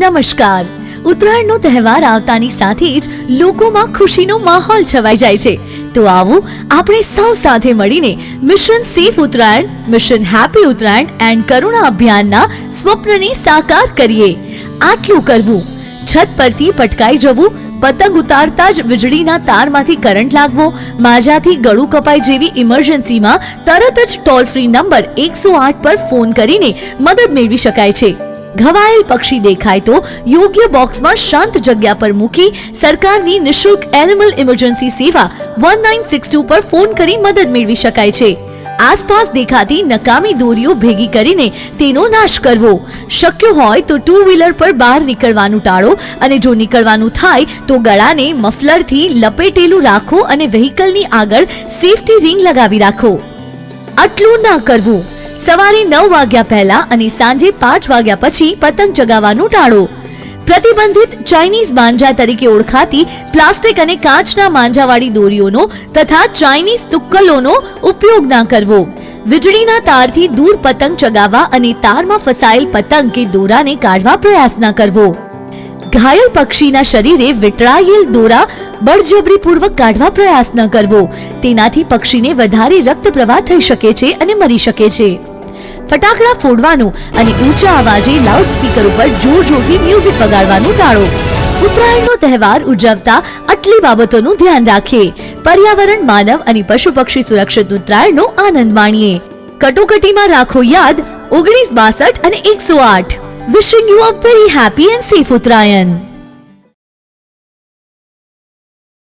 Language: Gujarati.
નમસ્કાર। ઉત્તરાયણનો તહેવાર આવતાની સાથે જ લોકોમાં ખુશીનો માહોલ છવાઈ જાય છે। તો આવો આપણે સૌ સાથે મળીને mission safe Uttarayan, mission happy Uttarayan and Karuna અભિયાનના સ્વપ્નને સાકાર કરીએ। આટલું કરવું, છત પરથી પટકાઈ જવું, પતંગ ઉતારતા જ વીજળીના તારમાંથી કરંટ લાગવો, માજાથી ગળું કપાય જેવી ઇમરજન્સીમાં તરત જ ટોલ ફ્રી નંબર 108 પર ફોન કરીને મદદ મેળવી શકાય છે। ઘવાયેલ પક્ષી દેખાય તો યોગ્ય બોક્સમાં શાંત જગ્યા પર મૂકી સરકારની નિઃશુલ્ક એનિમલ ઇમરજન્સી સેવા 1962 પર ફોન કરી મદદ મેળવી શકાય છે। આસપાસ દેખાતી નકામી દોરીઓ ભેગી કરીને તેનો નાશ કરવો। શક્ય હોય તો ટુ વ્હીલર પર બહાર નીકળવાનું ટાળો અને જો નીકળવાનું થાય તો ગળાને મફલરથી લપેટેલું રાખો અને વ્હીકલની આગળ સેફટી રિંગ લગાવી રાખો। આટલું ના કરવું, સવારે 9 વાગ્યા પહેલા અને સાંજે 5 વાગ્યા પછી પતંગ ચગાવવાનું ટાળો। પ્રતિબંધિત ચાઇનીઝ માંજા તરીકે ઓળખાતી પ્લાસ્ટિક અને કાચના માંજાવાળી દોરીઓનો તથા ચાઇનીઝ તુક્કલોનો ઉપયોગ ના કરવો। વીજળીના તારથી દૂર પતંગ ચગાવવા અને તારમાં ફસાયેલ પતંગ કે દોરાને કાઢવા પ્રયાસ ના કરવો। ઘાયલ પક્ષીના શરીરે વીંટળાયેલ દોરા બળજબરીપૂર્વક કાઢવા પ્રયાસ ન કરવો, તેનાથી પક્ષીને વધારે રક્ત પ્રવાહ થઈ શકે છે અને મરી શકે છે। ફટાકડા ફોડવાનું અને ઊંચા અવાજે લાઉડ સ્પીકર ઉપર જોર જોરથી મ્યુઝિક વગાડવાનું ટાળો। ઉત્તરાયણનો તહેવાર ઉજવતા આટલી બાબતોનું ધ્યાન રાખીએ, પર્યાવરણ, માનવ અને પશુ પક્ષી સુરક્ષિત ઉત્તરાયણનો આનંદ માણીએ। કટોકટીમાં રાખો યાદ 1962 અને 108। Wishing you a very happy and safe Uttarayan.